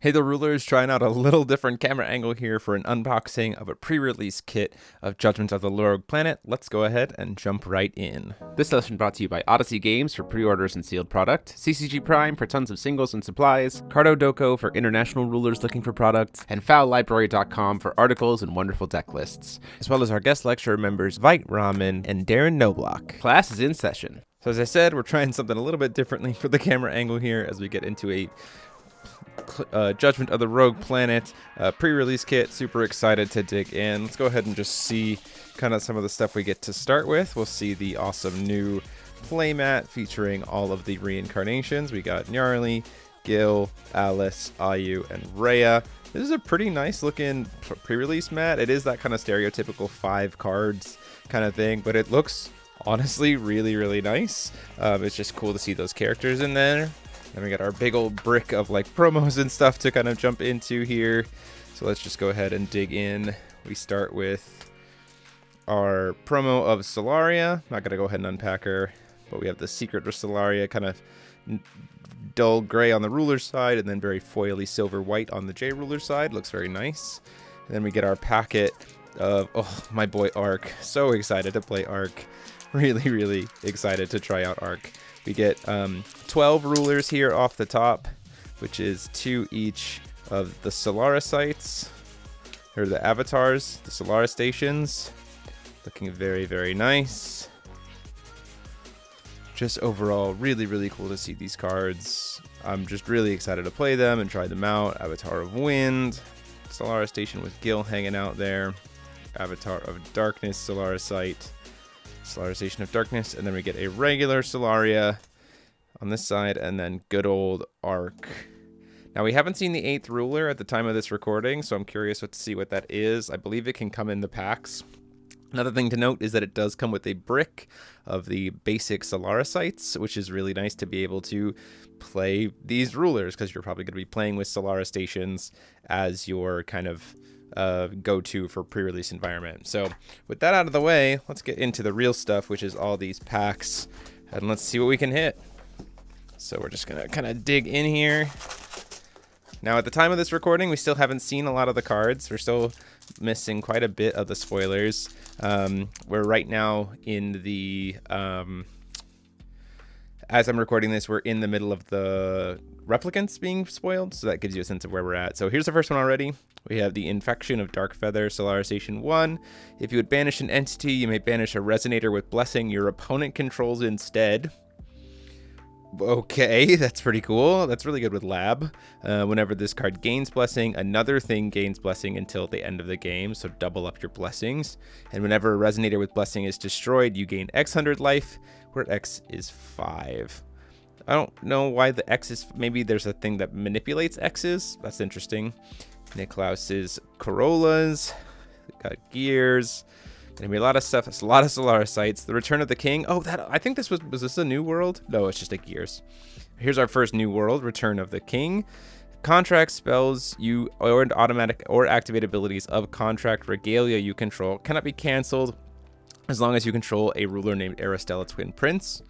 Hey the rulers, trying out a little different camera angle here for an unboxing of a pre-release kit of Judgment of the Rogue Planet. Let's go ahead and jump right in. This session brought to you by Odyssey Games for pre-orders and sealed product, CCG Prime for tons of singles and supplies, Cardo Doko for international rulers looking for products, and fowlibrary.com for articles and wonderful deck lists, As well as our guest lecturer members Vite Ramen and Darren Noblock. Class is in session. So as I said, we're trying something a little bit differently for the camera angle here as we get into a Judgment of the Rogue Planet pre-release kit. Super excited to dig in. Let's go ahead and just see kind of some of the stuff we get to start with. We'll see the awesome new playmat featuring all of the reincarnations. We got Gnarly, Gil, Alice, Ayu, and Rhea. This is a pretty nice looking pre-release mat. It is that kind of stereotypical 5 cards kind of thing, but it looks honestly really nice. It's just cool to see those characters in there. Then we got our big old brick of like promos and stuff to kind of jump into here. So let's just go ahead and dig in. We start with our promo of Solaria. Not going to go ahead and unpack her, but we have the Secret of Solaria, kind of dull gray on the ruler side and then very foily silver white on the J ruler side. Looks very nice. And then we get our packet of, oh, my boy Arc. So excited to play Arc. Really excited to try out Arc. We get 12 rulers here off the top, which is 2 each of the Solara sites. Here are the avatars, the Solara stations. Looking very nice. Just overall, really cool to see these cards. I'm just really excited to play them and try them out. Avatar of Wind, Solara station with Gil hanging out there. Avatar of Darkness, Solara site. Solara Station of Darkness, and then we get a regular Solaria on this side, and then good old Arc. Now, we haven't seen the 8th ruler at the time of this recording, so I'm curious to see what that is. I believe it can come in the packs. Another thing to note is that it does come with a brick of the basic Solara sites, which is really nice to be able to play these rulers, because you're probably going to be playing with Solara stations as your kind of go-to for pre-release environment. So with that out of the way, let's get into the real stuff, which is all these packs, and let's see what we can hit. So we're just gonna kind of dig in here. Now at the time of this recording, we still haven't seen a lot of the cards. We're still missing quite a bit of the spoilers. We're right now in the as I'm recording this, we're in the middle of the replicants being spoiled, so that gives you a sense of where we're at. So here's the first one already. We have the Infection of Dark Feather, Solara Station 1. If you would banish an entity, you may banish a Resonator with Blessing your opponent controls instead. Okay, that's pretty cool. That's really good with Lab. Whenever this card gains Blessing, another thing gains Blessing until the end of the game, so double up your blessings. And whenever a Resonator with Blessing is destroyed, you gain X 100 life, where X is 5. I don't know why the X is, maybe there's a thing that manipulates X's. That's interesting. Niklaus's Corollas, got Gears, gonna be a lot of stuff. It's a lot of Solara sites. The Return of the King. Oh, that, I think this was this a new world? No, it's just a Gears. Here's our first new world, Return of the King. Contract spells you or automatic or activate abilities of contract regalia you control cannot be canceled as long as you control a ruler named Aristella Twin Prince.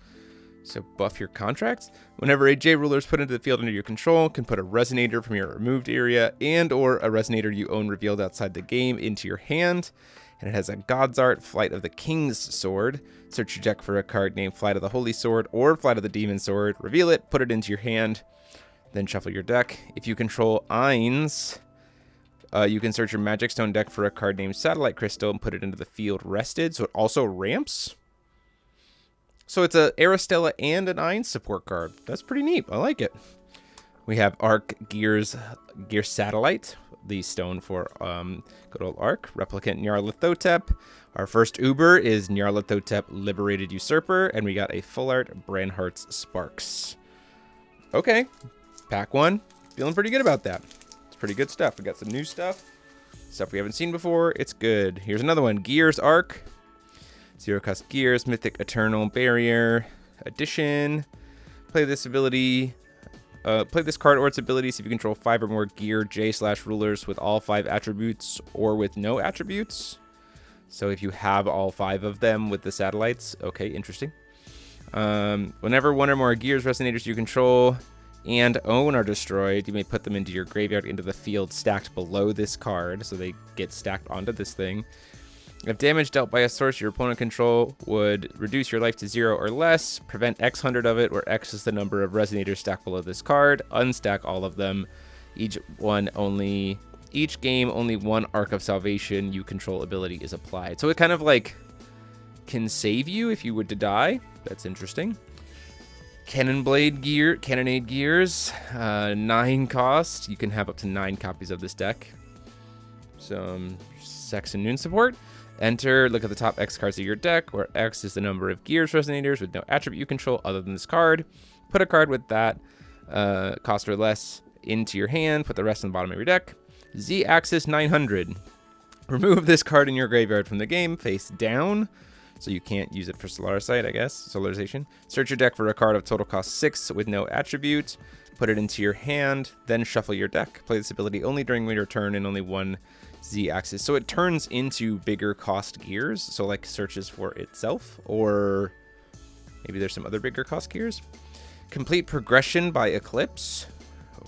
So buff your contracts. Whenever a J ruler is put into the field under your control, can put a Resonator from your removed area and or a Resonator you own revealed outside the game into your hand. And it has a God's Art, Flight of the King's Sword. Search your deck for a card named Flight of the Holy Sword or Flight of the Demon Sword. Reveal it, put it into your hand, then shuffle your deck. If you control Ainz, you can search your Magic Stone deck for a card named Satellite Crystal and put it into the field rested. So it also ramps. So it's a Aristella and an Ainz support card. That's pretty neat. I like it. We have Arc Gear Satellite, the stone for good old Arc. Replicant Nyarlathotep. Our first Uber is Nyarlathotep Liberated Usurper, and we got a full art Branhart's Sparks. Okay, pack 1. Feeling pretty good about that. It's pretty good stuff. We got some new stuff we haven't seen before. It's good. Here's another one, Gears Arc. Zero cost Gears, Mythic Eternal Barrier Edition. Play this ability. Play this card or its abilities if you control 5 or more Gear J/rulers with all 5 attributes or with no attributes. So if you have all 5 of them with the satellites, okay, interesting. Whenever 1 or more Gears Resonators you control and own are destroyed, you may put them into your graveyard into the field stacked below this card, so they get stacked onto this thing. If damage dealt by a source your opponent control would reduce your life to 0 or less, prevent X hundred of it, where X is the number of resonators stacked below this card, unstack all of them. Each game, only one Arc of Salvation you control ability is applied. So it kind of like can save you if you were to die. That's interesting. Cannonade Gears, 9 cost. You can have up to 9 copies of this deck. Some Sex and Noon support. Enter, look at the top X cards of your deck, where X is the number of Gears resonators with no attribute you control other than this card. Put a card with that cost or less into your hand. Put the rest on the bottom of your deck. Z-axis 900. Remove this card in your graveyard from the game, face down. So you can't use it for Solaricite, I guess. Solarization. Search your deck for a card of total cost 6 with no attribute. Put it into your hand, then shuffle your deck. Play this ability only during your turn and only one Z-axis. So it turns into bigger cost gears. So like searches for itself, or maybe there's some other bigger cost gears. Complete progression by Eclipse.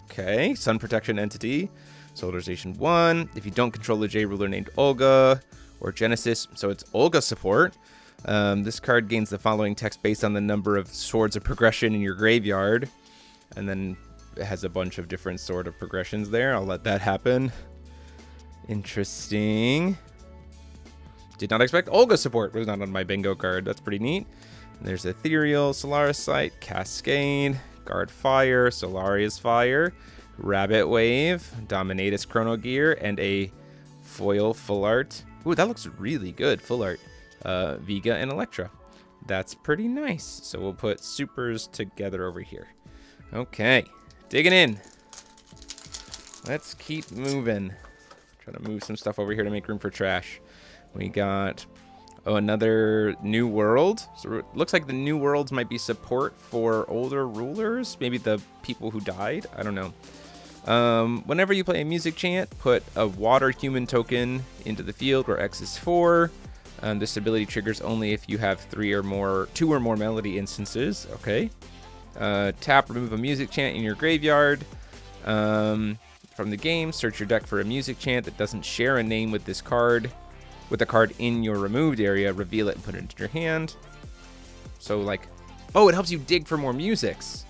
Okay. Sun Protection Entity. Solarization 1. If you don't control a J ruler named Olga or Genesis, so it's Olga support. This card gains the following text based on the number of swords of progression in your graveyard. And then it has a bunch of different sort of progressions there. I'll let that happen. Interesting. Did not expect Olga support. Was not on my bingo card. That's pretty neat. And there's Ethereal, Solaricite, Cascade, Guard Fire, Solaria's Fire, Rabbit Wave, Dominatus Chrono Gear, and a foil full art. Ooh, that looks really good. Full art. Vega and Electra. That's pretty nice. So we'll put supers together over here. Okay. Digging in. Let's keep moving. Trying to move some stuff over here to make room for trash. We got another New World. So it looks like the New Worlds might be support for older rulers. Maybe the people who died. I don't know. Whenever you play a music chant, put a water human token into the field where X is 4. This ability triggers only if you have 2 or more melody instances. Okay. Tap, remove a music chant in your graveyard. From the game, search your deck for a music chant that doesn't share a name with this card. With the card in your removed area, reveal it and put it into your hand. So like, oh, it helps you dig for more musics.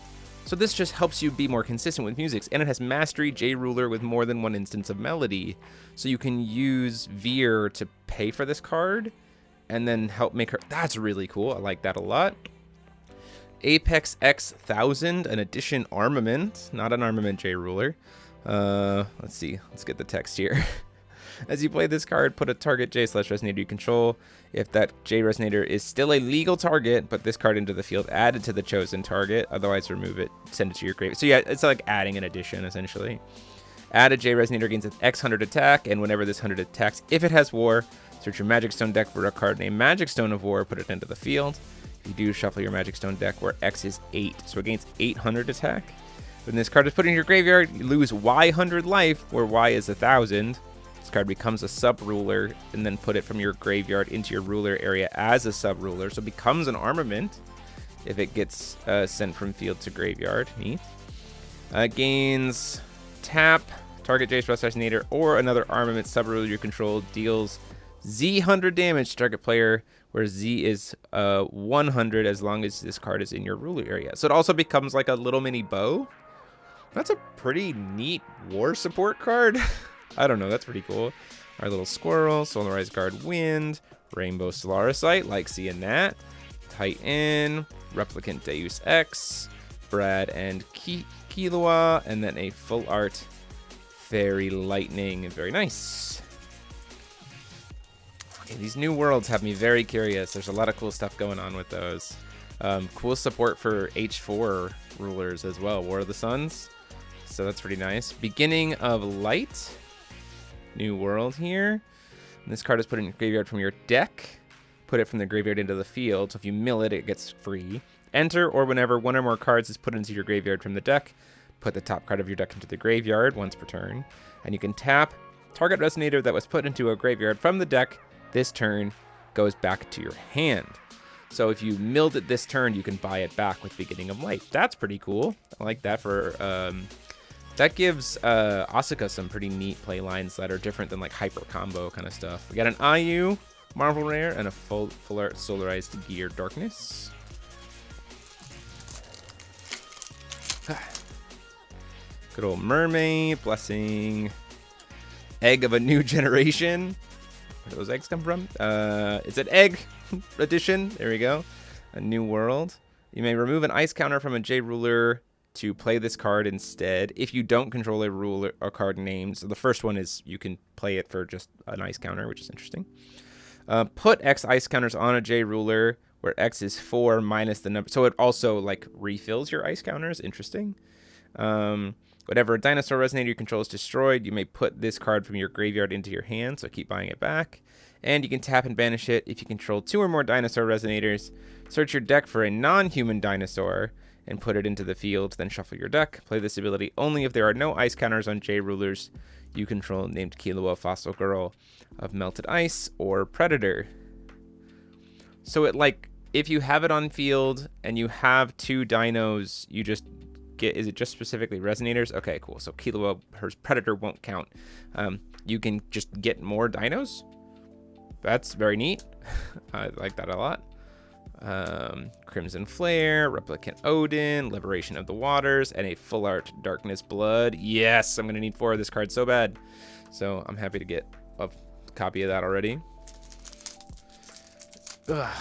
So this just helps you be more consistent with musics. And it has Mastery J Ruler with more than one instance of melody. So you can use Veer to pay for this card and then help make her. That's really cool. I like that a lot. Apex X 1000, an addition armament, not an armament J Ruler. Let's see. Let's get the text here. As you play this card, put a target J/resonator you control. If that J resonator is still a legal target, put this card into the field, add it to the chosen target. Otherwise, remove it, send it to your grave. So yeah, it's like adding an addition, essentially. Add a J resonator, gains an X 100 attack, and whenever this 100 attacks, if it has War, search your Magic Stone deck for a card named Magic Stone of War, put it into the field. If you do, shuffle your Magic Stone deck where X is 8, so it gains 800 attack. When this card is put in your graveyard, you lose Y 100 life, where Y is 1,000. This card becomes a sub-ruler, and then put it from your graveyard into your ruler area as a sub-ruler, so it becomes an armament if it gets sent from field to graveyard. Neat. Gains tap, target J/resonator, or another armament sub-ruler you control, deals Z 100 damage to target player, where Z is 100 as long as this card is in your ruler area. So it also becomes like a little mini bow. That's a pretty neat war support card. I don't know, that's pretty cool. Our little squirrel, Solarized Guard Wind, Rainbow Solaricite, like seeing that. Titan, Replicant Deus Ex, Brad and Killua, and then a full art Fairy Lightning. Very nice. Okay, these New Worlds have me very curious. There's a lot of cool stuff going on with those. Cool support for H4 rulers as well, War of the Suns. So that's pretty nice. Beginning of Light. New World here. And this card is put in your graveyard from your deck. Put it from the graveyard into the field. So if you mill it, it gets free. Enter, or whenever one or more cards is put into your graveyard from the deck, put the top card of your deck into the graveyard once per turn. And you can tap target resonator that was put into a graveyard from the deck this turn goes back to your hand. So if you milled it this turn, you can buy it back with Beginning of Light. That's pretty cool. I like that for... that gives Asuka some pretty neat play lines that are different than like hyper combo kind of stuff. We got an IU Marvel Rare and a full art Solarized Gear Darkness. Good old Mermaid, Blessing, Egg of a New Generation. Where do those eggs come from? It's an egg edition. There we go. A New World. You may remove an ice counter from a J ruler to play this card instead if you don't control a ruler or card named. So the first one is you can play it for just an ice counter, which is interesting. Put X ice counters on a J ruler where X is 4 minus the number. So it also like refills your ice counters. Interesting. Whatever a dinosaur resonator you control is destroyed, you may put this card from your graveyard into your hand, so keep buying it back. And you can tap and banish it if you control 2 or more dinosaur resonators. Search your deck for a non-human dinosaur and put it into the field, then shuffle your deck. Play this ability only if there are no ice counters on J rulers you control named Killua, Fossil Girl of Melted Ice, or Predator. So it like, if you have it on field and you have 2 dinos, you just get, is it just specifically resonators? Okay, cool. So Killua, her Predator won't count. You can just get more dinos. That's very neat. I like that a lot. Crimson Flare, Replicant Odin, Liberation of the Waters, and a full art Darkness Blood. Yes, I'm going to need 4 of this card so bad. So I'm happy to get a copy of that already. Ugh.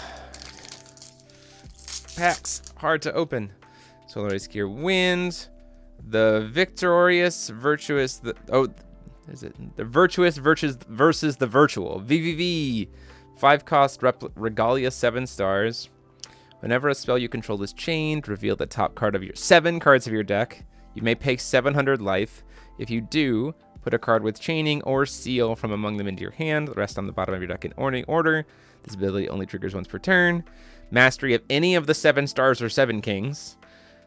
Packs, hard to open. Solarized Gear Wind, the Victorious, Virtuous, is it the Virtuous versus the Virtual? VVV, 5 cost Regalia 7 stars. Whenever a spell you control is chained, reveal the top card of your 7 cards of your deck. You may pay 700 life. If you do, put a card with chaining or seal from among them into your hand. The rest on the bottom of your deck in order. This ability only triggers once per turn. Mastery of any of the 7 stars or 7 kings.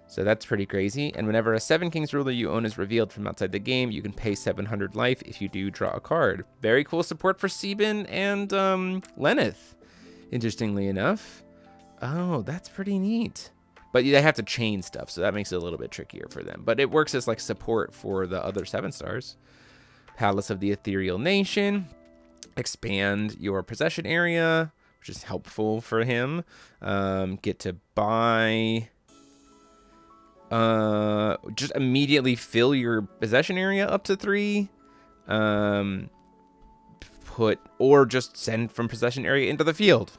So that's pretty crazy. And whenever a 7 kings ruler you own is revealed from outside the game, you can pay 700 life if you do draw a card. Very cool support for Sebin and Lenneth, interestingly enough. Oh, that's pretty neat. But they have to chain stuff, so that makes it a little bit trickier for them. But it works as like support for the other 7 stars. Palace of the Ethereal Nation. Expand your possession area, which is helpful for him. Get to buy... just immediately fill your possession area up to 3. Or just send from possession area into the field.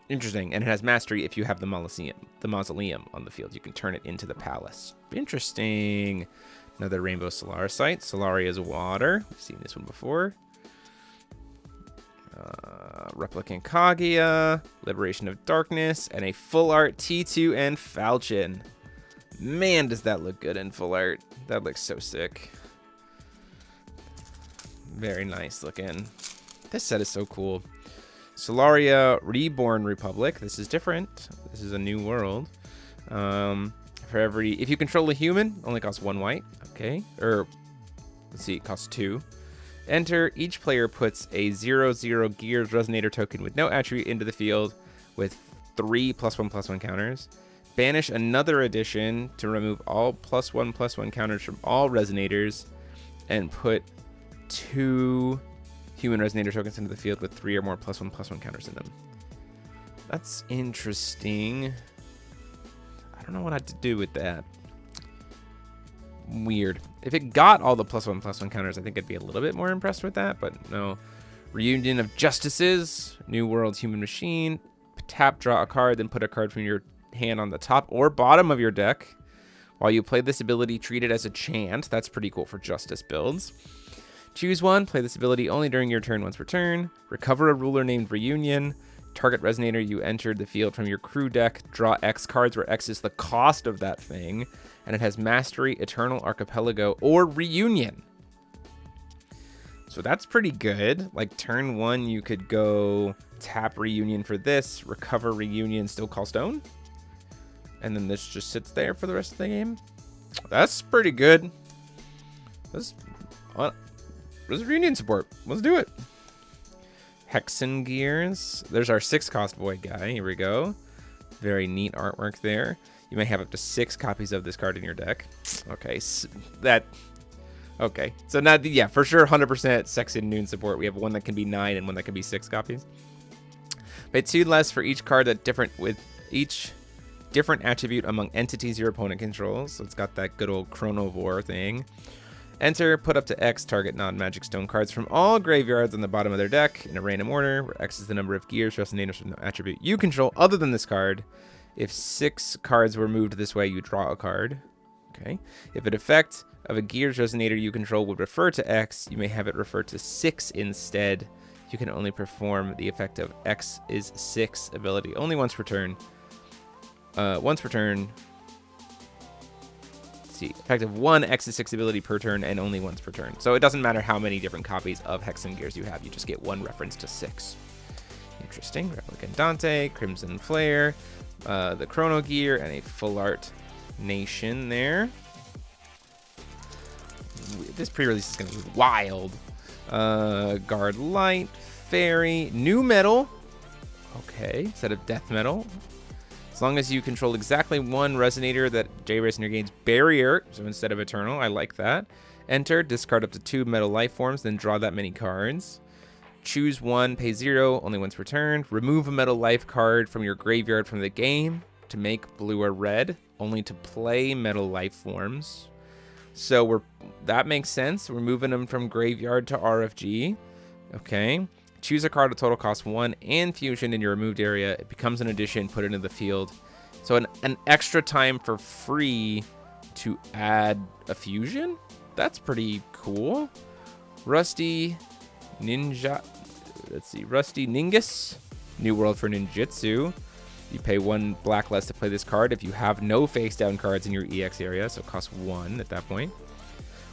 Interesting. And it has mastery if you have the mausoleum on the field. You can turn it into the palace. Interesting. Another Rainbow Solaricite. Solaria's water. We've seen this one before. Replicant Kaguya, Liberation of Darkness, and a full art T2 and Falchion. Man, does that look good in full art. That looks so sick. Very nice looking. This set is so cool. Solaria Reborn Republic. This is different. This is a new world. If you control a human, only costs 1 white. Okay. Or, let's see, it costs 2. Enter, each player puts a 0/0 Gears Resonator token with no attribute into the field with 3 +1/+1 counters. Banish another addition to remove all +1/+1 counters from all Resonators and put 2 human Resonator tokens into the field with 3 or more +1/+1 counters in them. That's interesting. I don't know what I'd do with that. Weird. If it got all the +1/+1 counters, I think I'd be a little bit more impressed with that, but no. Reunion of Justices, New World Human Machine. Tap, draw a card, then put a card from your hand on the top or bottom of your deck. While you play this ability, treat it as a chant. That's pretty cool for Justice builds. Choose one. Play this ability only during your turn once per turn. Recover a ruler named Reunion. Target Resonator you entered the field from your crew deck. Draw X cards where X is the cost of that thing. And it has Mastery, Eternal Archipelago, or Reunion. So that's pretty good. Like turn 1, you could go tap Reunion for this, recover Reunion, still call Stone. And then this just sits there for the rest of the game. That's pretty good. Let's Reunion support. Let's do it. Hexen Gears. There's our 6-cost Void guy. Here we go. Very neat artwork there. You may have up to 6 copies of this card in your deck. Okay, so okay. So not, yeah, for sure, 100% Sexton Noon support. We have one that can be 9 and one that can be 6 copies. Pay 2 less for each card that with each different attribute among entities your opponent controls. So it's got that good old Chronovore thing. Enter, put up to X target non-magic stone cards from all graveyards on the bottom of their deck in a random order, where X is the number of gears resonators from the attribute you control other than this card. If 6 cards were moved this way, you draw a card. Okay. If an effect of a gears resonator you control would refer to X, you may have it refer to 6 instead. You can only perform the effect of X is 6 ability only once per turn. Once per turn. Effective 1 X is 6 ability per turn and only once per turn. So it doesn't matter how many different copies of Hexen Gears you have. You just get one reference to 6. Interesting. Replicant Dante, Crimson Flare, the Chrono Gear, and a Full Art Nation there. This pre-release is going to be wild. Guard Light, Fairy, New Metal. Okay, instead of Death Metal. As long as you control exactly one resonator that J-Resonator gains barrier, so instead of Eternal, I like that. Enter, discard up to 2 metal life forms, then draw that many cards. Choose one, pay 0, only once per turn. Remove a metal life card from your graveyard from the game to make blue or red, only to play metal life forms. So that makes sense. We're moving them from graveyard to RFG. Okay. Choose a card with total cost 1 and fusion in your removed area. It becomes an addition, put it into the field. So an extra time for free to add a fusion? That's pretty cool. Rusty Ninja. Let's see. Rusty Ningus. New World for Ninjutsu. You pay 1 black less to play this card if you have no face down cards in your EX area. So it costs 1 at that point.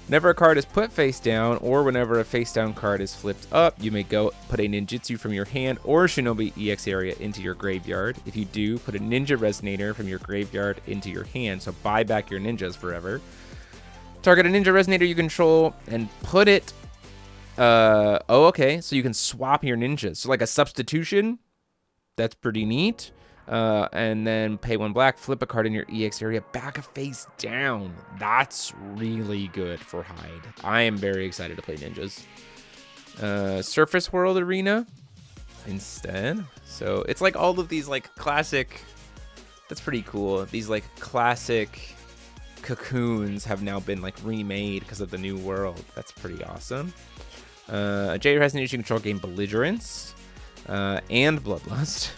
Whenever a card is put face down, or whenever a face down card is flipped up, you may go put a ninjutsu from your hand or Shinobi EX area into your graveyard. If you do, put a ninja resonator from your graveyard into your hand, so buy back your ninjas forever. Target a ninja resonator you control and put it... oh, okay, so you can swap your ninjas. So like a substitution, that's pretty neat. And then pay 1 black, flip a card in your EX area, back a face down. That's really good for Hyde. I am very excited to play ninjas. Surface World Arena instead. So it's like all of these like classic, that's pretty cool. These like classic cocoons have now been like remade because of the new world. That's pretty awesome. J Resonator you control gain Belligerence and Bloodlust.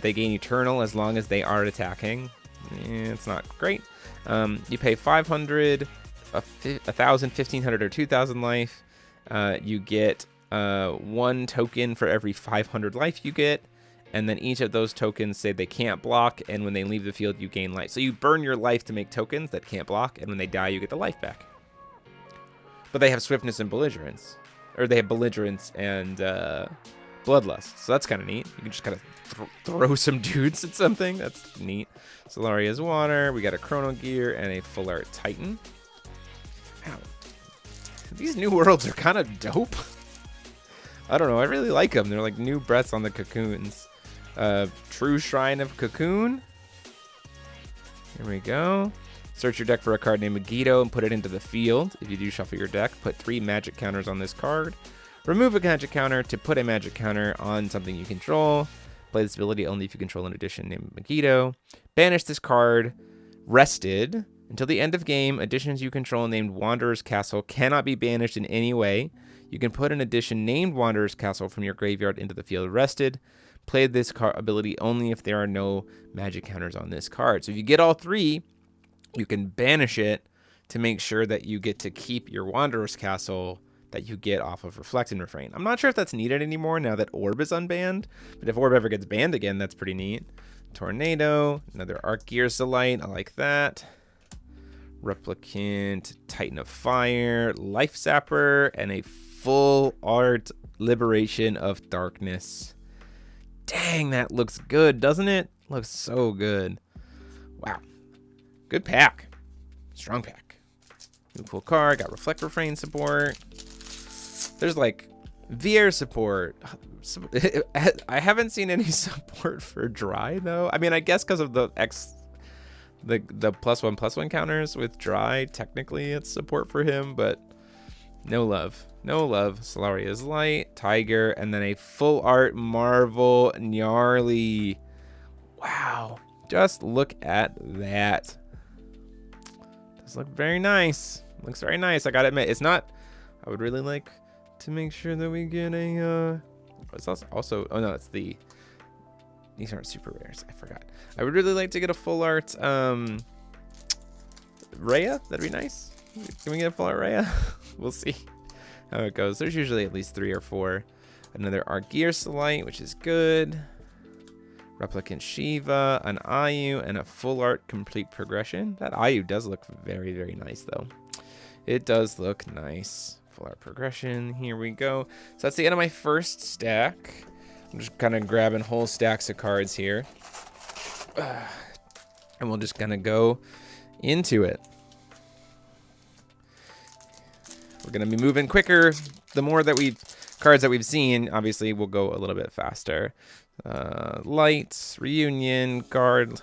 They gain Eternal as long as they are attacking. It's not great. You pay 500, 1,000, 1,500, or 2,000 life. You get 1 token for every 500 life you get. And then each of those tokens say they can't block. And when they leave the field, you gain life. So you burn your life to make tokens that can't block. And when they die, you get the life back. But they have Swiftness and Belligerence. Or they have Belligerence and Bloodlust. So that's kind of neat. You can just kind of throw some dudes at something. That's neat. Solaria's Water. We got a Chrono Gear and a Full Art Titan. Wow. These new worlds are kind of dope. I don't know. I really like them. They're like new breaths on the cocoons. True Shrine of Cocoon. Here we go. Search your deck for a card named Megiddo and put it into the field. If you do shuffle your deck, put 3 magic counters on this card. Remove a magic counter to put a magic counter on something you control. Play this ability only if you control an addition named Megiddo. Banish this card, rested, until the end of game. Additions you control named Wanderer's Castle cannot be banished in any way. You can put an addition named Wanderer's Castle from your graveyard into the field rested. Play this ability only if there are no magic counters on this card. So if you get all 3, you can banish it to make sure that you get to keep your Wanderer's Castle that you get off of Reflect and Refrain. I'm not sure if that's needed anymore now that Orb is unbanned, but if Orb ever gets banned again, that's pretty neat. Tornado, another Arc Gears Delight, I like that. Replicant, Titan of Fire, Life Sapper, and a Full Art Liberation of Darkness. Dang, that looks good, doesn't it? Looks so good. Wow. Good pack. Strong pack. New cool card, got Reflect Refrain support. There's like VR support. I haven't seen any support for dry though. I mean, I guess because of the +1/+1 counters with dry, technically it's support for him, but no love. No love. Solaria's Light, Tiger, and then a full art Marvel Gnarly. Wow. Just look at that. Does look very nice. Looks very nice. I gotta admit, it's not. I would really like to make sure that we get a. It's also. Oh no, it's the. These aren't super rares. I forgot. I would really like to get a full art. Rhea. That'd be nice. Can we get a full art Rhea? We'll see how it goes. There's usually at least 3 or 4. Another Argearsolite, which is good. Replicant Shiva, an Ayu, and a full art complete progression. That Ayu does look very, very nice, though. It does look nice. Full art progression. Here we go. So that's the end of my first stack. I'm just kind of grabbing whole stacks of cards here. And we'll just kind of go into it. We're going to be moving quicker. The more that cards that we've seen, obviously, we'll go a little bit faster. Light, Reunion, Guard,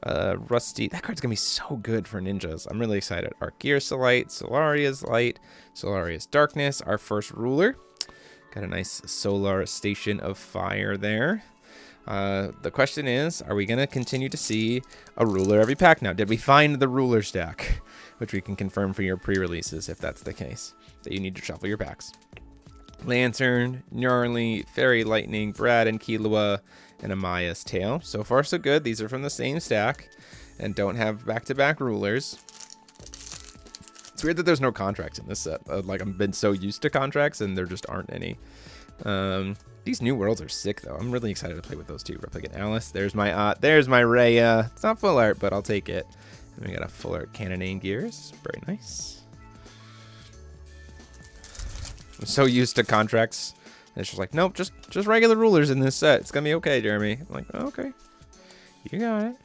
Rusty. That card's gonna be so good for ninjas. I'm really excited. Argearsolite, Solaria's Light, Solaria's Darkness, our first ruler. Got a nice solar station of fire there. The question is, are we gonna continue to see a ruler every pack now? Did we find the ruler stack? Which we can confirm for your pre-releases if that's the case, that you need to shuffle your packs. Lantern, Gnarly, Fairy Lightning, Brad and Killua, and Amaya's Tail. So far, so good. These are from the same stack and don't have back-to-back rulers. It's weird that there's no contracts in this set. Like, I've been so used to contracts and there just aren't any. These new worlds are sick, though. I'm really excited to play with those two. Replicant Alice. There's my Rhea. It's not full art, but I'll take it. And we got a full art Canonane Gears. Very nice. I'm so used to contracts. And it's just like, nope, just regular rulers in this set. It's gonna be okay, Jeremy. I'm like, oh, okay. You got it.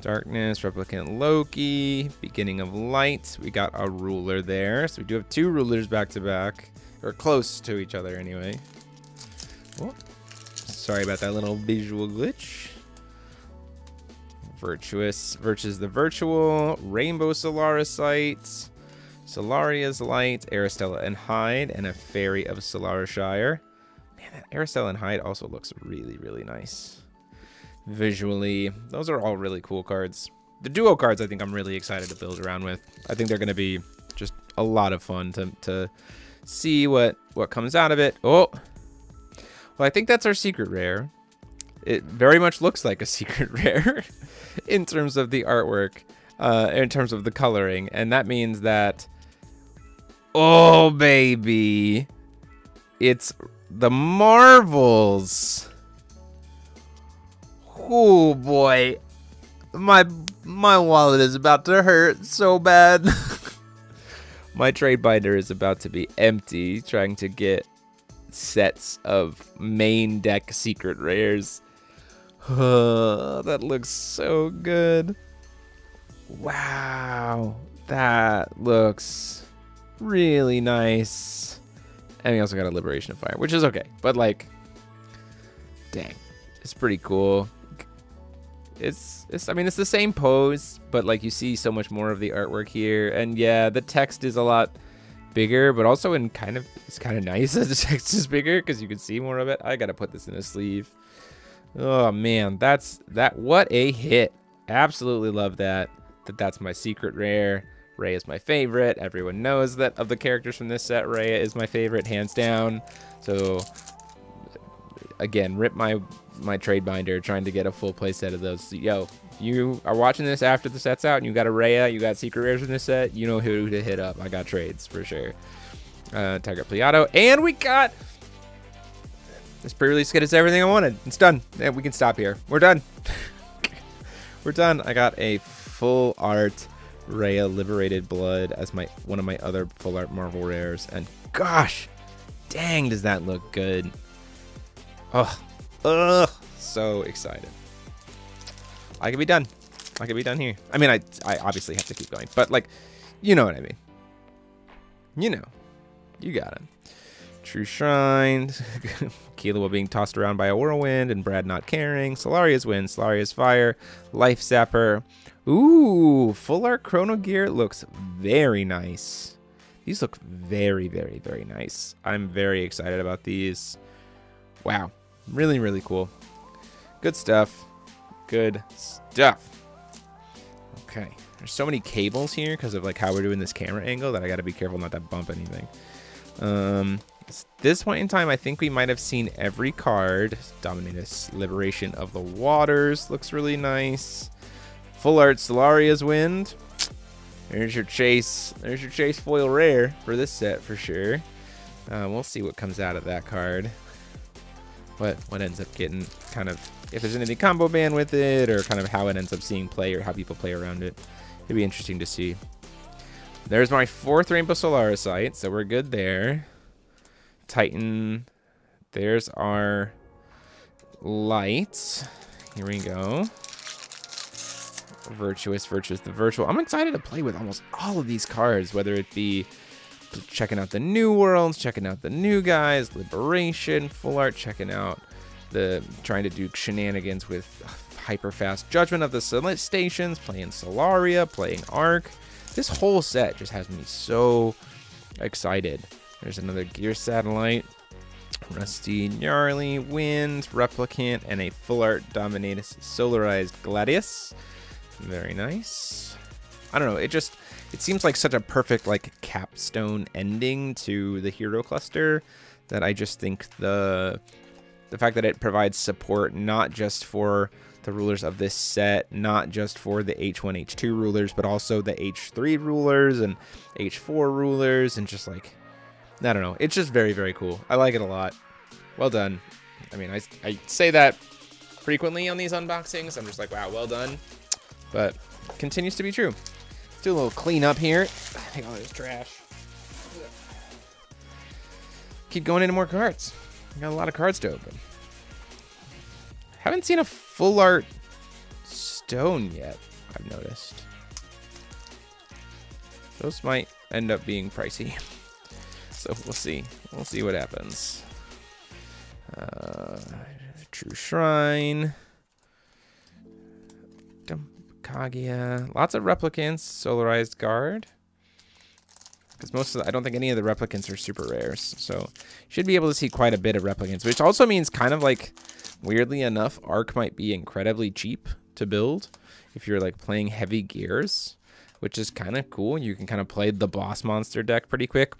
Darkness, Replicant Loki, Beginning of Light. We got a ruler there. So we do have 2 rulers back to back. Or close to each other anyway. Oh, sorry about that little visual glitch. Virtuous versus the Virtual, Rainbow Solaricite, Solaria's Light, Aristella and Hyde, and a Fairy of Solarishire. Man, that Aristella and Hyde also looks really, really nice. Visually, those are all really cool cards. The duo cards, I think I'm really excited to build around with. I think they're going to be just a lot of fun to see what comes out of it. Oh, well, I think that's our secret rare. It very much looks like a secret rare in terms of the artwork, in terms of the coloring. And that means that, oh, baby, it's the Marvels. Oh, boy. My wallet is about to hurt so bad. My trade binder is about to be empty trying to get sets of main deck secret rares. That looks so good. Wow, that looks really nice. And we also got a Liberation of Fire, which is okay, but like, dang, it's pretty cool. I mean, it's the same pose, but like you see so much more of the artwork here. And yeah, the text is a lot bigger, but also it's kind of nice that the text is bigger because you can see more of it. I gotta put this in a sleeve. Oh man, what a hit. Absolutely love that. That's my secret rare. Rhea is my favorite. Everyone knows that of the characters from this set, Rhea is my favorite, hands down. So again, rip my trade binder trying to get a full play set of those. Yo, you are watching this after the set's out and you got a Rhea, you got secret rares in this set, you know who to hit up. I got trades for sure. Tiger Pliado, and we got this pre-release kit is everything I wanted. It's done. Yeah, we can stop here. We're done. We're done. I got a full art Rhea Liberated Blood as one of my other full art Marvel rares, and gosh, dang, does that look good. So excited. I could be done. I could be done here. I mean, I obviously have to keep going, but like, you know what I mean. You know, you got it. True Shrine. Kilo being tossed around by a whirlwind and Brad not caring. Solaria's Wind. Solaria's Fire. Life Zapper. Ooh, full art Chrono Gear looks very nice. These look very, very, very nice. I'm very excited about these. Wow. Really, really cool. Good stuff. Good stuff. Okay. There's so many cables here because of like how we're doing this camera angle that I got to be careful not to bump anything. At this point in time, I think we might have seen every card. Dominatus Liberation of the Waters looks really nice. Full art Solaria's Wind. There's your chase. There's your chase foil rare for this set for sure. We'll see what comes out of that card. What ends up getting kind of, if there's anything combo ban with it, or kind of how it ends up seeing play or how people play around it. It'd be interesting to see. There's my 4th Rainbow Solaris site, so we're good there. Titan. There's our lights. Here we go. Virtuous, the virtual. I'm excited to play with almost all of these cards, whether it be checking out the new worlds, checking out the new guys, Liberation, full art, checking out trying to do shenanigans with hyper fast Judgment of the stations, playing Solaria, playing Arc. This whole set just has me so excited. There's another Gear Satellite, Rusty Gnarly, Wind, Replicant, and a full art Dominatus Solarized Gladius. Very nice. I don't know, it seems like such a perfect like capstone ending to the hero cluster that I just think the fact that it provides support not just for the rulers of this set, not just for the H1, H2 rulers, but also the H3 rulers and H4 rulers, and just like, I don't know, it's just very, very cool. I like it a lot. Well done. I mean, I say that frequently on these unboxings. I'm just like, wow, well done. But continues to be true. Let's do a little cleanup here. Take all this trash. Keep going into more cards. Got a lot of cards to open. Haven't seen a full art stone yet, I've noticed. Those might end up being pricey. So we'll see. We'll see what happens. True Shrine. Kaguya. Lots of replicants. Solarized Guard. Because I don't think any of the replicants are super rares. So should be able to see quite a bit of replicants. Which also means kind of like, weirdly enough, Arc might be incredibly cheap to build. If you're like playing heavy gears. Which is kind of cool. You can kind of play the boss monster deck pretty quick.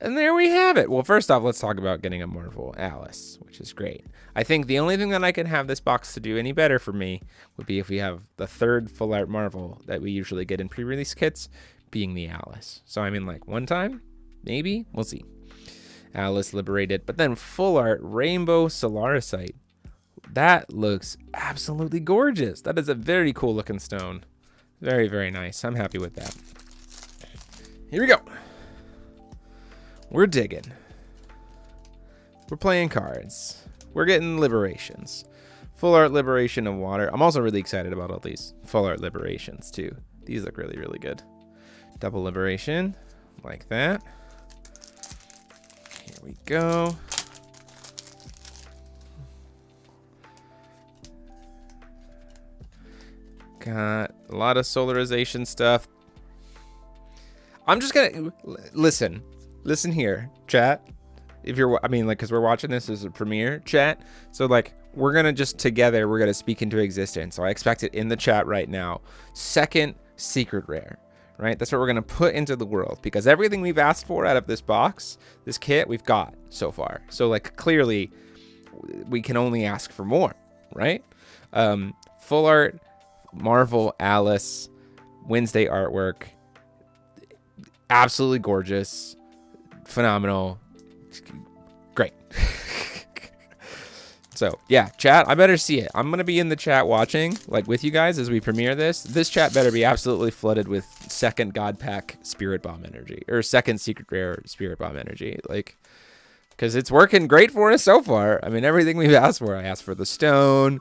And there we have it. Well, first off, let's talk about getting a Marvel Alice, which is great. I think the only thing that I can have this box to do any better for me would be if we have the 3rd full art Marvel that we usually get in pre-release kits being the Alice. So I mean, like, one time, maybe, we'll see. Alice liberated, but then full art Rainbow Solarisite. That looks absolutely gorgeous. That is a very cool looking stone. Very, very nice. I'm happy with that. Here we go. We're digging. We're playing cards. We're getting liberations. Full art Liberation of Water. I'm also really excited about all these full art liberations too. These look really, really good. Double liberation, like that. Here we go. Got a lot of solarization stuff. I'm just gonna listen here, chat. If you're, I mean, like, because we're watching this as a premiere, chat. So like, we're gonna just together, we're gonna speak into existence. So I expect it in the chat right now. 2nd secret rare, right? That's what we're gonna put into the world, because everything we've asked for out of this box, this kit, we've got so far. So like, clearly, we can only ask for more, right? Full art Marvel Alice Wednesday artwork. Absolutely gorgeous. Phenomenal. Great. So yeah, chat, I better see it. I'm gonna be in the chat watching, like, with you guys as we premiere this. This chat better be absolutely flooded with 2nd God Pack Spirit Bomb energy, or 2nd Secret Rare Spirit Bomb energy, like, because it's working great for us so far. I mean, everything we've asked for. I asked for the stone.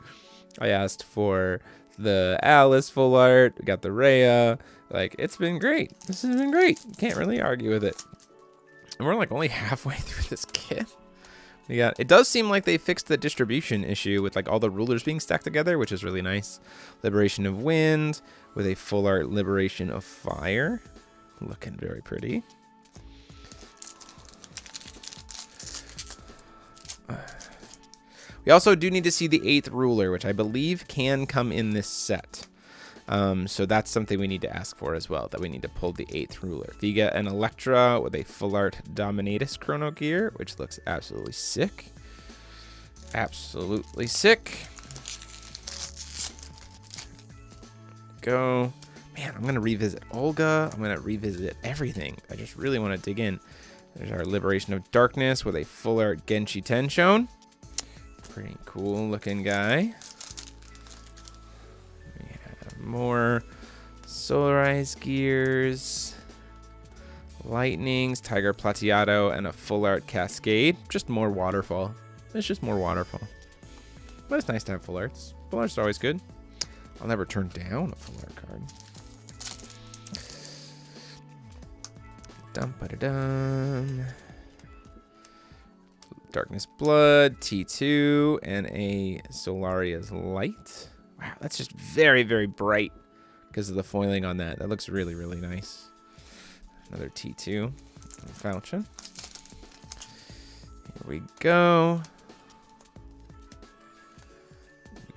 I asked for the Alice full art. We got the Rhea. Like, it's been great. This has been great. Can't really argue with it. And we're like only halfway through this kit. It does seem like they fixed the distribution issue with like all the rulers being stacked together, which is really nice. Liberation of Wind with a full art Liberation of Fire. Looking very pretty. We also do need to see the 8th ruler, which I believe can come in this set. So that's something we need to ask for as well, that we need to pull the 8th ruler. If you get an Electra with a full art Dominatus Chrono Gear, which looks absolutely sick. Absolutely sick. Go. Man, I'm going to revisit Olga. I'm going to revisit everything. I just really want to dig in. There's our Liberation of Darkness with a full art Genshi Tenshon. Pretty cool looking guy. We have more Solarized Gears, Lightnings, Tiger Plateado, and a full art Cascade. Just more waterfall. It's just more waterfall. But it's nice to have full arts. Full arts are always good. I'll never turn down a full art card. Dum-ba-da-dum. Darkness Blood, T2, and a Solaria's Light. Wow, that's just very, very bright because of the foiling on that. That looks really, really nice. Another T2. Falchion. Here we go.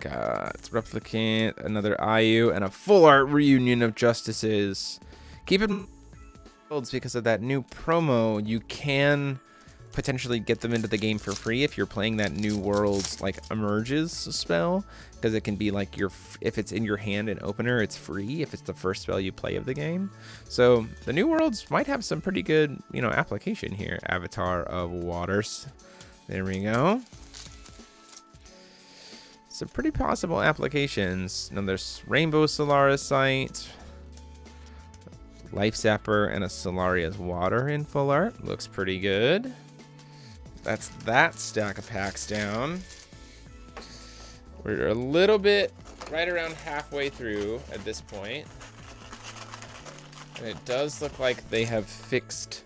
Got Replicant, another IU, and a full art Reunion of Justices. Keep it in mind, because of that new promo, you can potentially get them into the game for free if you're playing that New Worlds like Emerges spell, because it can be like if it's in your hand and opener, it's free if it's the first spell you play of the game. So the New Worlds might have some pretty good, application here. Avatar of Waters. There we go. Some pretty possible applications. Now there's Rainbow Solaris Sight, Life Zapper, and a Solaria's Water in full art. Looks pretty good. That's that stack of packs down. We're a little bit right around halfway through at this point. And it does look like they have fixed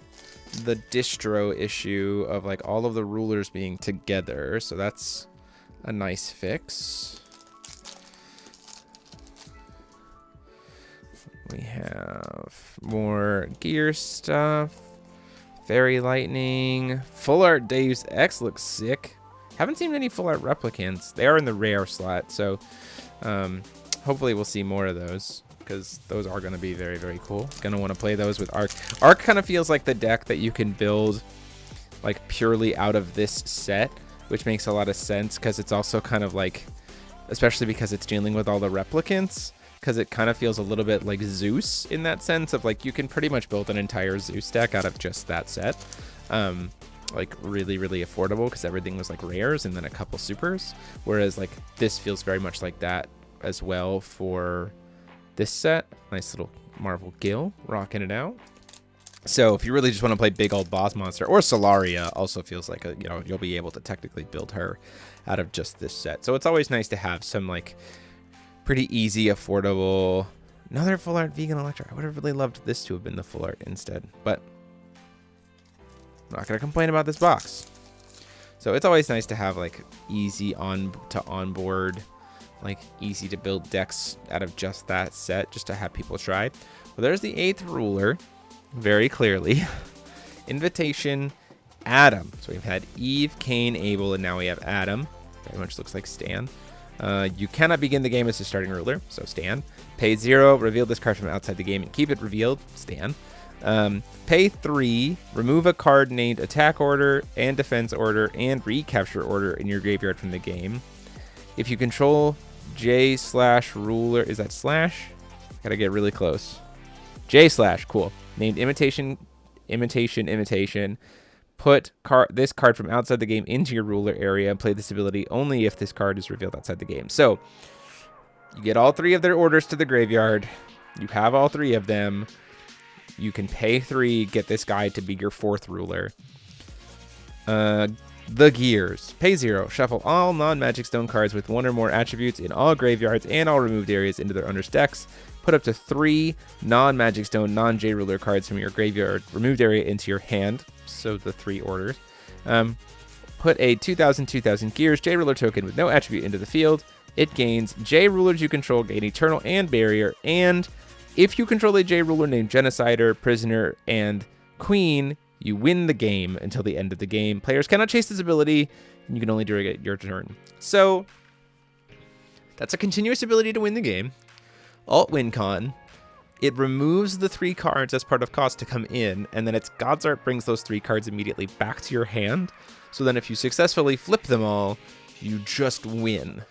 the distro issue of like all of the rulers being together. So that's a nice fix. We have more gear stuff. Fairy Lightning. Full art Deus Ex looks sick. Haven't seen any full art replicants. They are in the rare slot, so hopefully we'll see more of those, because those are going to be very, very cool. Gonna want to play those with Arc. Arc kind of feels like the deck that you can build like purely out of this set, which makes a lot of sense, because it's also kind of like, especially because it's dealing with all the replicants, because it kind of feels a little bit like Zeus in that sense of like you can pretty much build an entire Zeus deck out of just that set. Like really, really affordable, because everything was like rares and then a couple supers, whereas like this feels very much like that as well for this set. Nice little Marvel Gill rocking it out. So if you really just want to play big old boss monster, or Solaria also feels like you'll be able to technically build her out of just this set. So it's always nice to have some like pretty easy, affordable. Another full art vegan Electra. I would have really loved this to have been the full art instead, but I'm not gonna complain about this box. So it's always nice to have like easy onboard, like easy to build decks out of just that set, just to have people try. Well, there's the 8th ruler, very clearly. Invitation, Adam. So we've had Eve, Cain, Abel, and now we have Adam. Very much looks like Stan. You cannot begin the game as a starting ruler, so Stan. Pay 0, reveal this card from outside the game and keep it revealed, Stan. Pay 3, remove a card named Attack Order and Defense Order and Recapture Order in your graveyard from the game. If you control J/ruler, is that slash? Gotta get really close. J/, cool. Named Imitation. Put this card from outside the game into your ruler area and play this ability only if this card is revealed outside the game. So you get all 3 of their orders to the graveyard. You have all 3 of them. You can pay 3, get this guy to be your 4th ruler. The gears. Pay 0. Shuffle all non-Magic Stone cards with 1 or more attributes in all graveyards and all removed areas into their owner's decks. Put up to 3 non-Magic Stone, non-J ruler cards from your graveyard removed area into your hand. so the 3 orders. Put a 2000 Gears J Ruler token with no attribute into the field. It gains J Rulers you control gain Eternal and Barrier, and if you control a J Ruler named Genocider, Prisoner, and Queen, you win the game until the end of the game. Players cannot chase this ability, and you can only do it at your turn. So that's a continuous ability to win the game. Alt win con. It removes the 3 cards as part of cost to come in, and then its God's Art brings those 3 cards immediately back to your hand. So then if you successfully flip them all, you just win.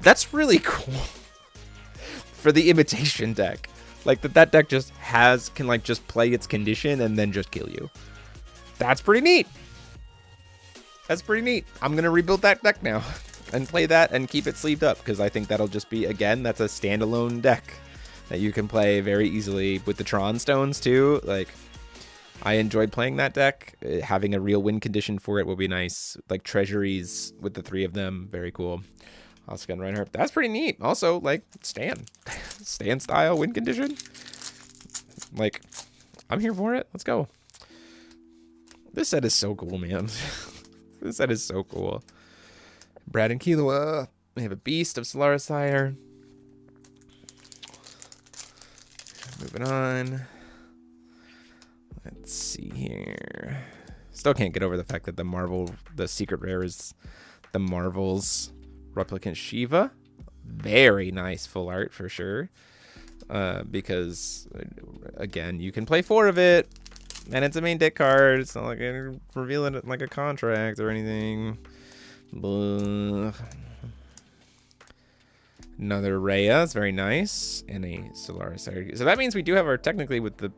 That's really cool. For the imitation deck. Like that deck just can like just play its condition and then just kill you. That's pretty neat. That's pretty neat. I'm going to rebuild that deck now and play that and keep it sleeved up, because I think that'll just be, again, that's a standalone deck that you can play very easily with the Tron Stones too. Like, I enjoyed playing that deck. Having a real win condition for it will be nice. Like treasuries with the 3 of them, very cool. Oscar Reinhardt, that's pretty neat. Also, like, Stan style win condition. Like, I'm here for it. Let's go. This set is so cool, man. This set is so cool. Brad and Killua. We have a Beast of Solaris Sire. Moving on. Let's see here. Still can't get over the fact that the secret rare is the Marvel's Replicant Shiva. Very nice full art for sure. Because, again, you can play 4 of it. And it's a main deck card. It's not like I reveal it like a contract or anything. Blah. Another Rhea. It's very nice. And a Solaris. So that means we do have our, technically with the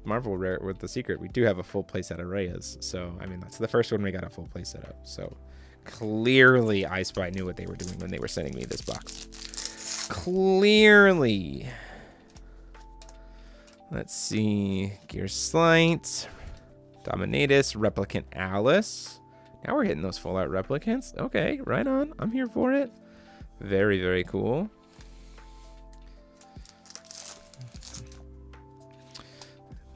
Marvel rare, with the secret, we do have a full playset of Rheas. So, I mean, that's the first one we got a full playset of. So, clearly I Spy knew what they were doing when they were sending me this box. Clearly. Let's see. Gear Slight, Dominatus, Replicant Alice. Now we're hitting those full art replicants. Okay, right on. I'm here for it. Very, very cool.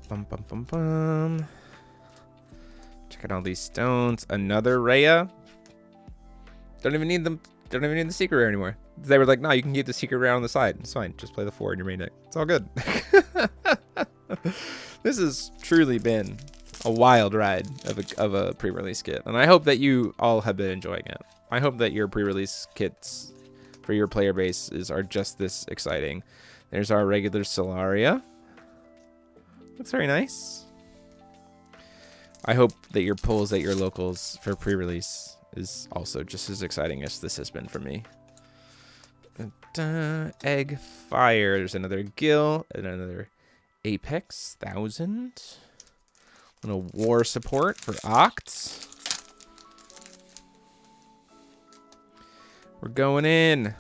Bum, bum, bum, bum. Check out all these stones. Another Rhea. Don't even need them. Don't even need the secret rare anymore. They were like, no, you can keep the secret rare on the side. It's fine. Just play the 4 in your main deck. It's all good. This has truly been a wild ride of a pre-release kit. And I hope that you all have been enjoying it. I hope that your pre-release kits for your player base are just this exciting. There's our regular Solaria. Looks very nice. I hope that your pulls at your locals for pre-release is also just as exciting as this has been for me. Egg Fire. There's another Gil and another Apex 1000. And a War support for Oct. We're going in.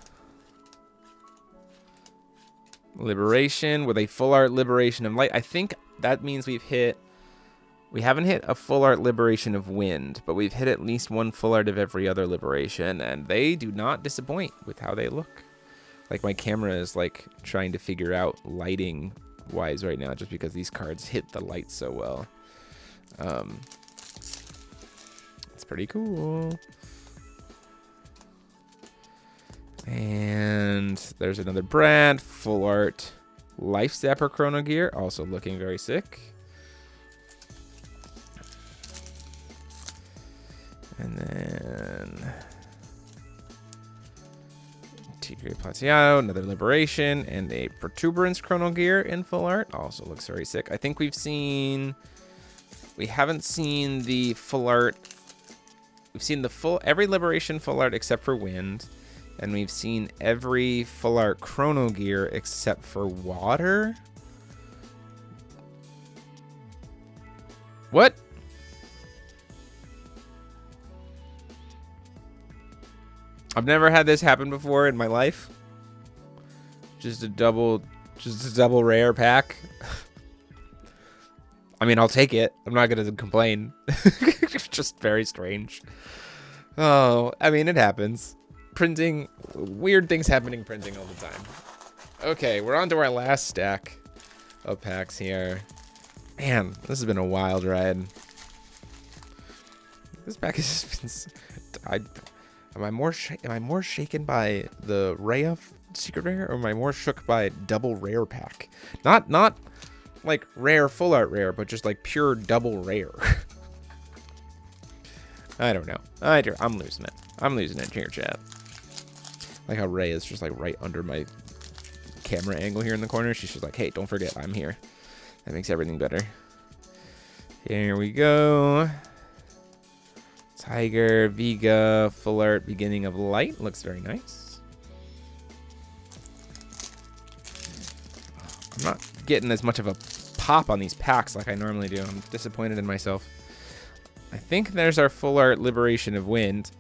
Liberation with a full art Liberation of Light. I think that means we haven't hit a full art Liberation of Wind, but we've hit at least one full art of every other Liberation, and they do not disappoint with how they look. Like, my camera is like trying to figure out lighting wise right now, just because these cards hit the light so well. It's pretty cool. And there's another Brad, full art Life Zapper Chrono Gear, also looking very sick. And then Tigre Plateado, another Liberation, and a Protuberance Chrono Gear in full art. Also looks very sick. I think we haven't seen the full art. We've seen every Liberation full art except for Wind. And we've seen every full art Chrono Gear except for Water. What? I've never had this happen before in my life. Just a double rare pack. I mean, I'll take it. I'm not gonna complain. It's just very strange. Oh, I mean, it happens. Printing, weird things happening printing all the time. Okay, we're on to our last stack of packs here. Man, this has been a wild ride. This pack has just been... Am I more shaken by the Rhea secret rare, or am I more shook by double rare pack? Not like rare full art rare, but just like pure double rare. I don't know. I'm losing it. I'm losing it here, chat. Like how Rhea is just like right under my camera angle here in the corner. She's just like, hey, don't forget, I'm here. That makes everything better. Here we go. Tiger, Vega, full art, beginning of light. Looks very nice. I'm not getting as much of a pop on these packs like I normally do. I'm disappointed in myself. I think there's our full art Liberation of Wind,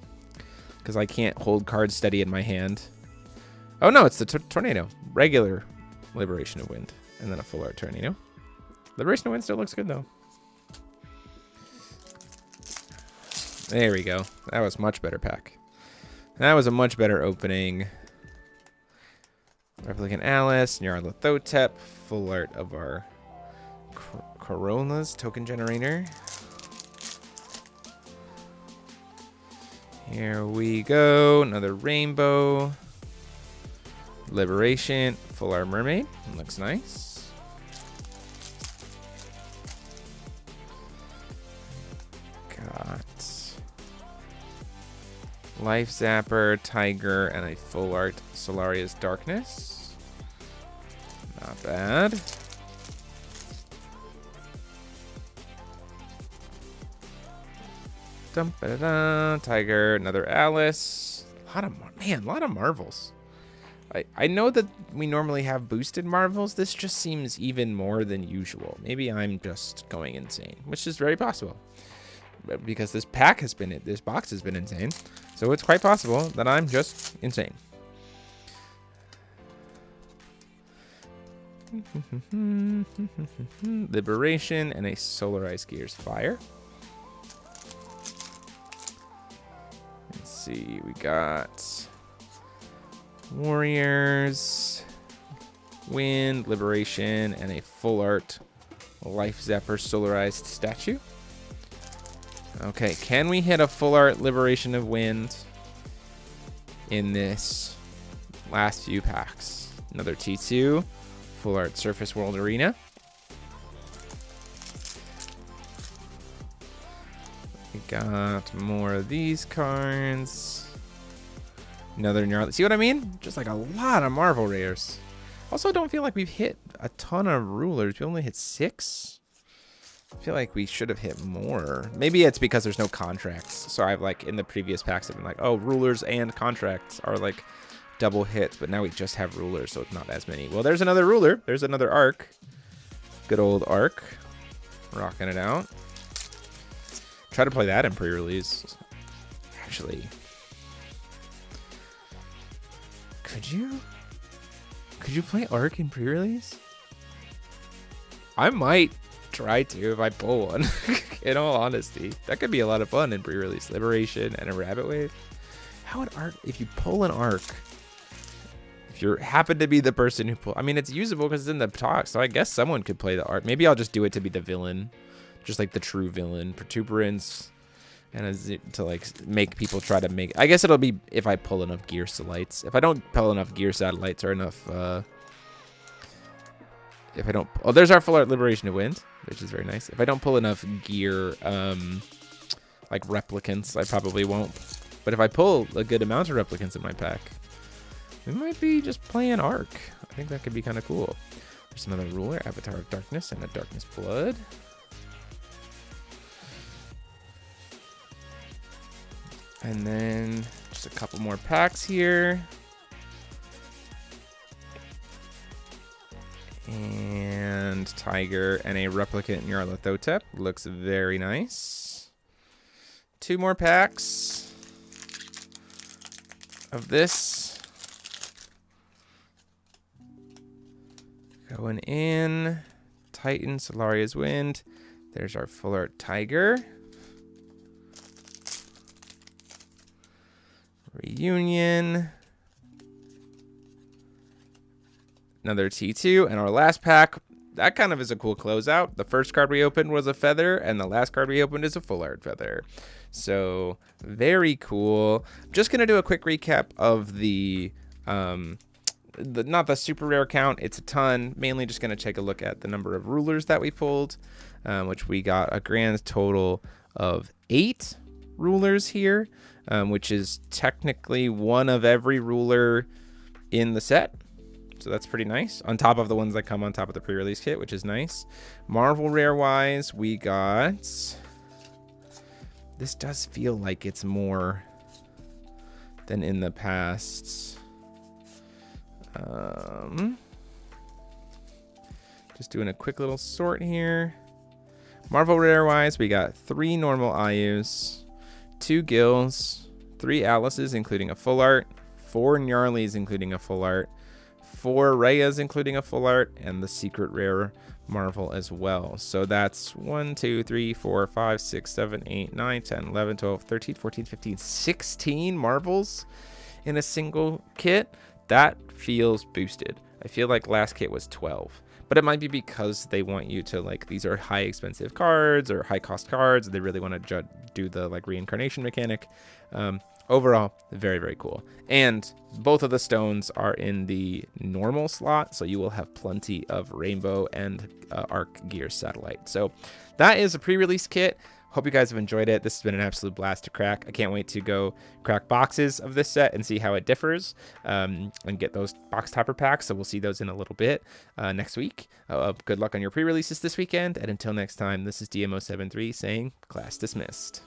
because I can't hold cards steady in my hand. Oh no, it's the Tornado. Regular Liberation of Wind, and then a full art Tornado. Liberation of Wind still looks good though. There we go. That was much better pack. That was a much better opening. Replicant Alice, Nyarlathotep, full art of our Corona's token generator. Here we go. Another rainbow. Liberation, full art mermaid. Looks nice. Got Life Zapper, Tiger, and a full art Solaria's Darkness. Not bad. Tiger, another Alice. A lot of Marvels. I know that we normally have boosted Marvels. This just seems even more than usual. Maybe I'm just going insane, which is very possible. Because this box has been insane. So it's quite possible that I'm just insane. Liberation and a Solarized Gears Fire. Let's see, we got Warriors, Wind, Liberation, and a full art Life Zapper Solarized statue. Okay, can we hit a full art Liberation of Wind in this last few packs? Another T2, full art Surface World Arena. We got more of these cards. Another Gnarly. See what I mean? Just like a lot of Marvel rares. Also, don't feel like we've hit a ton of rulers. We only hit 6. I feel like we should have hit more. Maybe it's because there's no contracts. So I've like in the previous packs I've been like, oh, rulers and contracts are like double hits, but now we just have rulers, so it's not as many. Well, there's another ruler. There's another arc. Good old arc. Rocking it out. Try to play that in pre-release. Actually, could you play arc in pre-release? I might try to if I pull one. In all honesty, that could be a lot of fun in pre-release. Liberation and a rabbit wave. How would arc, if you pull an arc, if you happen to be the person who pull, I mean, it's usable because it's in the talk, so I guess someone could play the arc. Maybe I'll just do it to be the villain, just like the true villain. Protuberance, and to like make people try to make, I guess it'll be if I pull enough gear satellites. If I don't pull enough gear satellites or enough if I don't, oh, there's our full art Liberation of Wind, which is very nice. If I don't pull enough gear, like replicants, I probably won't. But if I pull a good amount of replicants in my pack, we might be just playing arc. I think that could be kind of cool. There's another ruler, Avatar of Darkness, and a Darkness Blood. And then just a couple more packs here. And Tiger and a Replicant Nyarlathotep. Looks very nice. 2 more packs of this. Going in. Titan, Solaria's Wind. There's our full art Tiger. Reunion. Another T2, and our last pack, that kind of is a cool closeout. The first card we opened was a feather, and the last card we opened is a full art feather. So very cool. I'm just gonna do a quick recap of the not the super rare count. It's a ton. Mainly just gonna take a look at the number of rulers that we pulled, which we got a grand total of 8 rulers here, which is technically one of every ruler in the set. So that's pretty nice, on top of the ones that come on top of the pre-release kit, which is nice. Marvel rare wise, we got, this does feel like it's more than in the past. Just doing a quick little sort here. Marvel rare wise, we got 3 normal Ayus, 2 Gills, 3 Alices including a full art, 4 Gnarlies including a full art, 4 Rayas including a full art, and the secret rare Marvel as well. So that's 1, 2, 3, 4, 5, 6, 7, 8, 9, 10, 11, 12, 13, 14, 15, 16 Marvels in a single kit. That feels boosted. I feel like last kit was 12. But it might be because they want you to, like, these are high expensive cards or high cost cards. They really want to do the like reincarnation mechanic. Overall, very, very cool. And both of the stones are in the normal slot, so you will have plenty of rainbow and arc gear satellite. So that is a pre-release kit. Hope you guys have enjoyed it. This has been an absolute blast to crack. I can't wait to go crack boxes of this set and see how it differs, and get those box topper packs. So we'll see those in a little bit next week. Good luck on your pre-releases this weekend. And until next time, this is DMO73 saying class dismissed.